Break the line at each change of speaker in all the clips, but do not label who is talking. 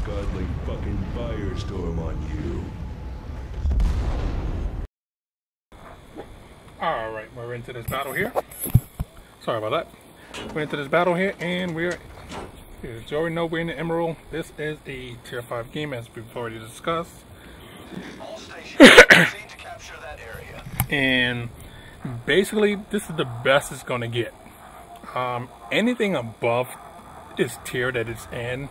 godly fucking firestorm on you.
Alright, we're into this battle here. Sorry about that. We're into this battle here, and as you already know, we're in the Emerald. This is a Tier 5 game, as we've already discussed.
All stations proceed to capture that area.
And basically, this is the best it's going to get. Anything above this tier that it's in,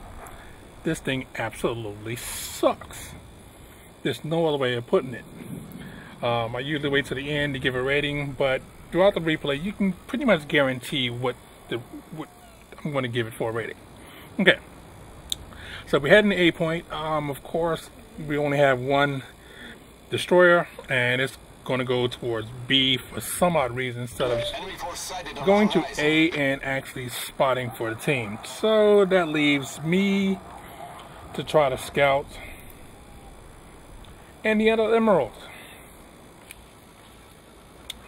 this thing absolutely sucks. There's no other way of putting it. I usually wait to the end to give a rating, but throughout the replay, you can pretty much guarantee what I'm going to give it for a rating. Okay, so we had an A point. Of course, we only have one destroyer, and it's going to go towards B for some odd reason instead of going to A and actually spotting for the team. So that leaves me to try to scout and the other emeralds.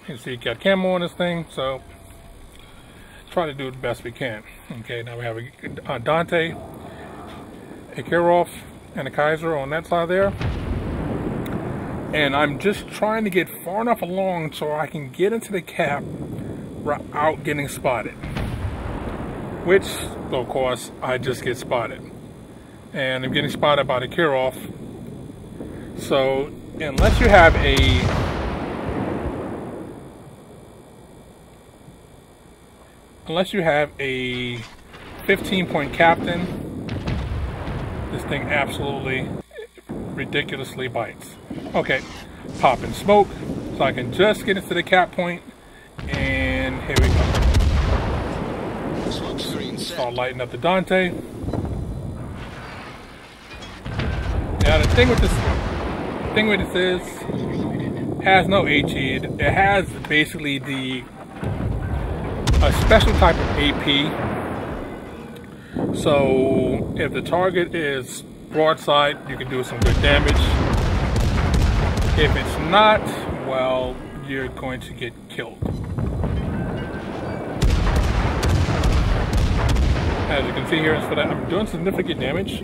You can see it got camo on this thing, so try to do the best we can. Okay, now we have a Dante, a Kirov, and a Kaiser on that side there. And I'm just trying to get far enough along so I can get into the cap without getting spotted. Which, of course, I just get spotted. And I'm getting spotted by the Kirov. So, unless you have a unless you have a 15-point captain, this thing absolutely ridiculously bites. Okay, pop and smoke, so I can just get into the cap point, and here we go. Start lighting up the Dante. Now the thing with this is, it has no HE. It has basically a special type of AP. So if the target is broadside, you can do some good damage. If it's not, well, you're going to get killed. As you can see here, for that, I'm doing significant damage.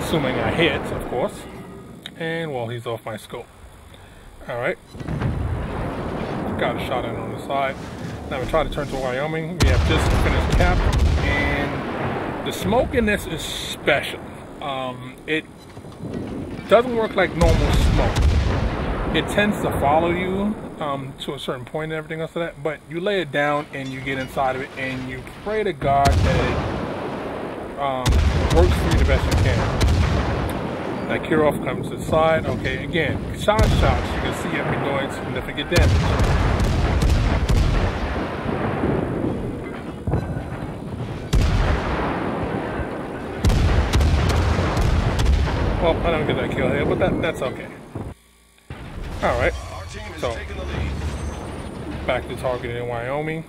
Assuming I hit, of course. And, well, he's off my scope. Alright. Got a shot in on the side. Now we try to turn to Wyoming. We have just finished cap. And the smoke in this is special. It doesn't work like normal smoke. It tends to follow you to a certain point and everything else like that, but you lay it down and you get inside of it and you pray to God that it works for you the best you can. That Kirov comes to the side. Okay, again, shots. You can see I've been doing significant damage. Well, I don't get that kill here, but that's okay. Alright, so back to targeting in Wyoming.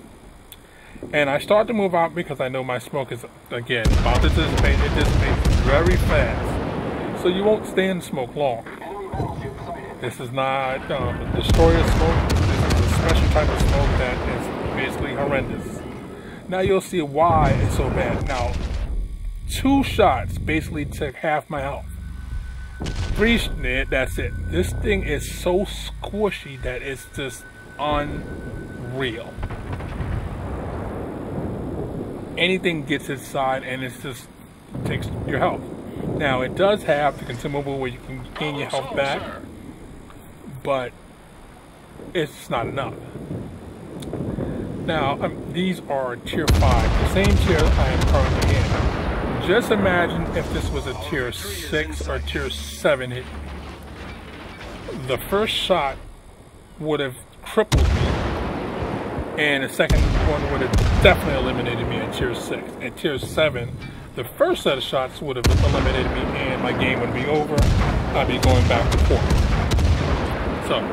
And I start to move out because I know my smoke is, again, about to dissipate. It dissipates very fast. So you won't stay in smoke long. This is not a destroyer smoke. This is a special type of smoke that is basically horrendous. Now you'll see why it's so bad. Now, 2 shots basically took half my health. 3, that's it. This thing is so squishy that it's just unreal. Anything gets inside and it just takes your health. Now it does have the consumable where you can gain your health back, but it's not enough. Now these are tier 5, the same tier I am currently in. Just imagine if this was a tier 6 or tier 7 hit. The first shot would have crippled me, and the second one would have definitely eliminated me at tier 6. At tier 7, the first set of shots would have eliminated me and my game would be over. I'd be going back to port. So,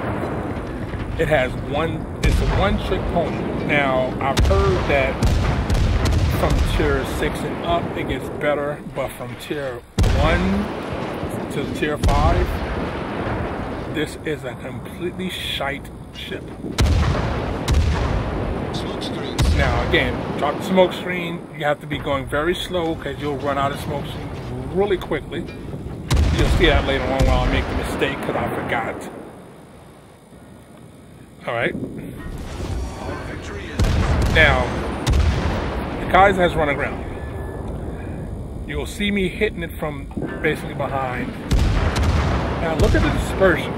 it's a one-trick pony. Now, I've heard that from tier 6 and up, it gets better, but from tier 1 to tier 5, this is a completely shite ship.
Smoke screen set.
Now again, drop the smoke screen. You have to be going very slow because you'll run out of smoke screen really quickly. You'll see that later on while I make the mistake because I forgot. Alright. Now, the Kaiser has run aground. You'll see me hitting it from basically behind. Now look at the dispersion.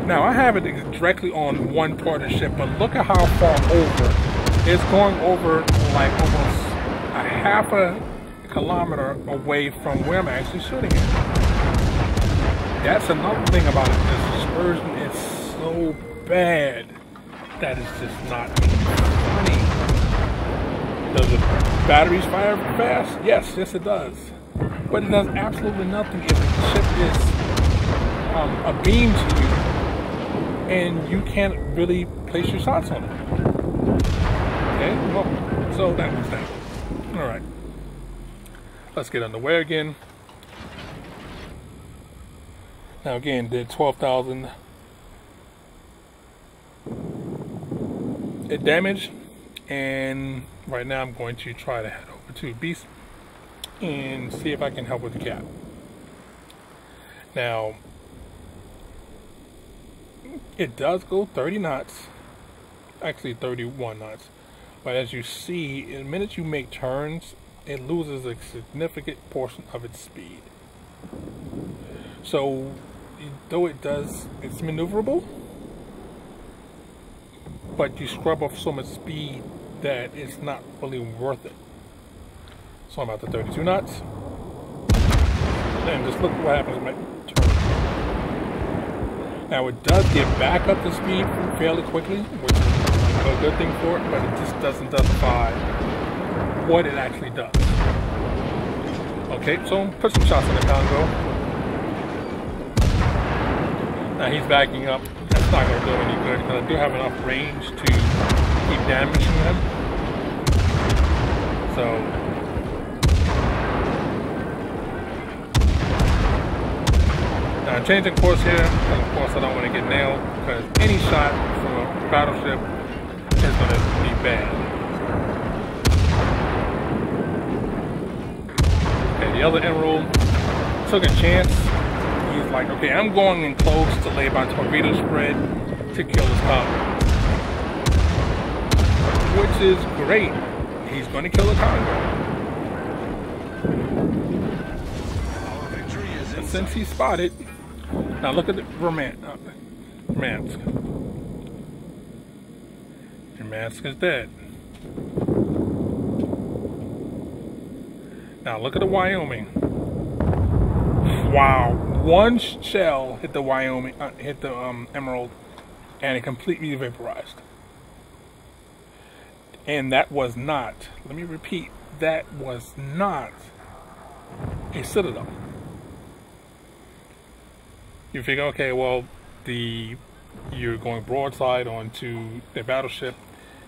Now I have it directly on one part of the ship, but look at how far over. It's going over like almost a half a kilometer away from where I'm actually shooting it. That's another thing about it. The dispersion is so bad that it's just not funny. Does the batteries fire fast? Yes, yes it does. But it does absolutely nothing if the ship is a beam to you and you can't really place your shots on it. Okay, well, so that was that. Alright. Let's get underway again. Now again, did 12,000 damage, and right now I'm going to try to head over to Beast and see if I can help with the cap. Now, it does go 30 knots, actually 31 knots, but as you see, the minute you make turns, it loses a significant portion of its speed. So, though it's maneuverable, but you scrub off so much speed that it's not really worth it. So I'm at the 32 knots. And just look what happens when I turn. Now it does get back up to speed fairly quickly, which is a good thing for it, but it just doesn't justify what it actually does. Okay, so put some shots in the Congo. Now he's backing up. That's not going to do any good because I do have enough range to keep damaging him. So, now I'm changing course here, and of course I don't want to get nailed because any shot from a battleship is going to be bad. Okay, the other Emerald took a chance. He's like, okay, I'm going in close to lay my torpedo spread to kill his cargo, which is great. He's going to kill the cargo. And since he's spotted, now look at the Romansk. Romansk is dead. Now look at the Wyoming. Wow, one shell hit the Wyoming, hit the Emerald, and it completely vaporized. And that was not, let me repeat, that was not a Citadel. You figure, okay, well, you're going broadside onto the battleship,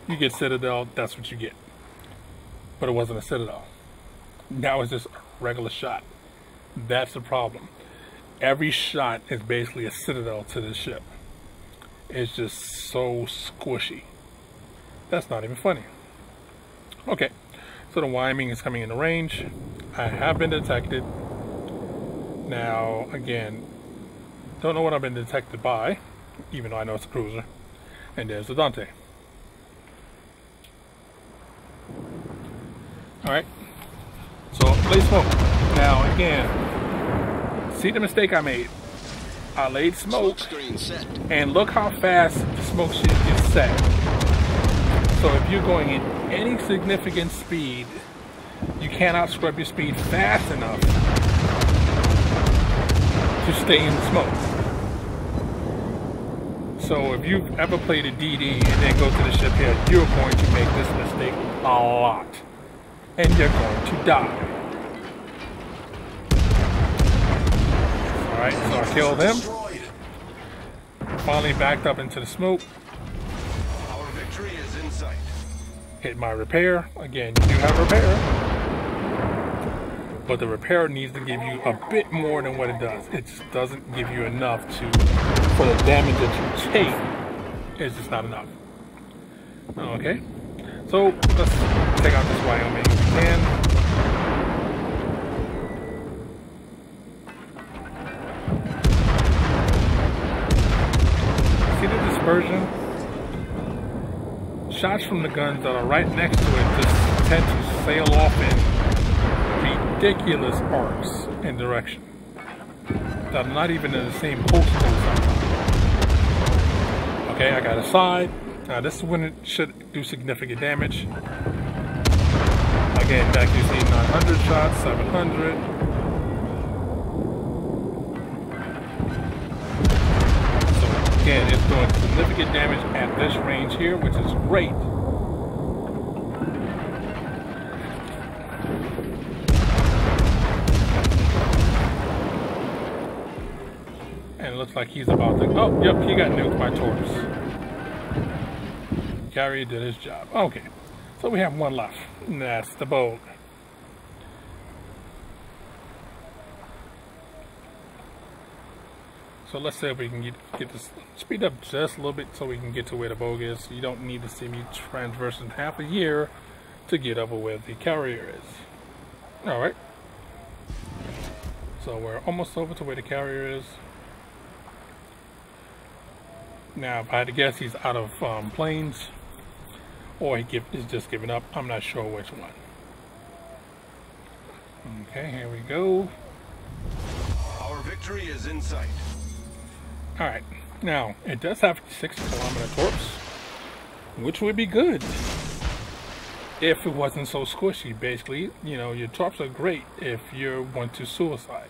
you get Citadel, that's what you get. But it wasn't a Citadel. That was just a regular shot. That's the problem. Every shot is basically a Citadel to the ship. It's just so squishy. That's not even funny. Okay, so the Wyoming is coming into range. I have been detected. Now, again, don't know what I've been detected by, even though I know it's a cruiser. And there's the Dante. Alright, so play smoke. Now, again, see the mistake I made. I laid smoke, and look how fast the smoke sheet gets set. So if you're going in any significant speed, you cannot scrub your speed fast enough to stay in the smoke. So if you've ever played a DD and then go to the ship here, you're going to make this mistake a lot. And you're going to die. Alright, so I killed him. Finally backed up into the smoke.
Our victory is in sight.
Hit my repair. Again, you do have repair. But the repair needs to give you a bit more than what it does. It just doesn't give you enough for the damage that you take. It's just not enough. Okay, so let's take out this Wyoming if we can. See the dispersion? Shots from the guns that are right next to it just tend to sail off in ridiculous arcs and direction that are not even in the same postal sometimes. Okay, I got a side. Now this is when it should do significant damage. Again, back you see 900 shots, 700. So again, it's doing significant damage at this range here, which is great. And it looks like he's about to... Oh, yep, he got nuked by torps. Carrier did his job. Okay, so we have one left, and that's the boat. So let's see if we can get this speed up just a little bit so we can get to where the boat is. You don't need to see me transversing half a year to get over where the carrier is. Alright. So we're almost over to where the carrier is. Now, if I had to guess, he's out of planes. Or he's just giving up. I'm not sure which one. Okay, here we go.
Our victory is in sight.
Alright, now, it does have 6-kilometer torps, which would be good if it wasn't so squishy. Basically, you know, your torps are great if you want to suicide.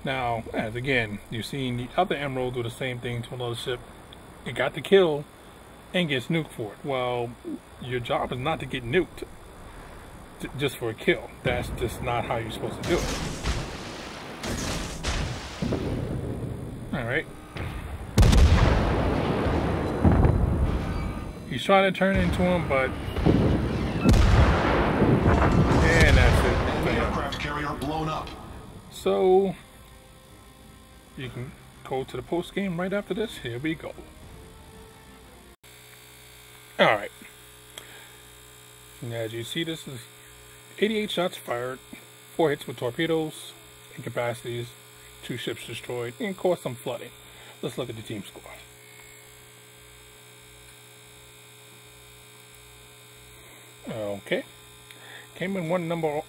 Now, as again, you've seen the other Emerald do the same thing to another ship. It got the kill and gets nuked for it. Well, your job is not to get nuked just for a kill. That's just not how you're supposed to do it. Alright. He's trying to turn into him, but... And that's it.
The aircraft carrier blown up.
So... you can go to the post game right after this. Here we go. Alright. As you see, this is 88 shots fired, 4 hits with torpedoes, incapacities, 2 ships destroyed, and caused some flooding. Let's look at the team score. Okay. Came in number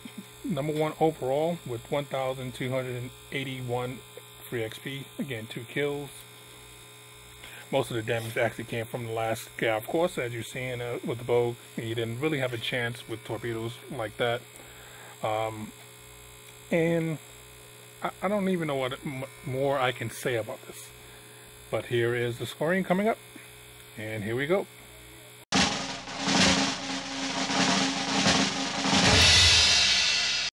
one overall with 1,281 free XP. Again, 2 kills. Most of the damage actually came from the last guy. Of course, as you're seeing with the bow, he didn't really have a chance with torpedoes like that. And I don't even know what more I can say about this. But here is the scoring coming up. And here we go.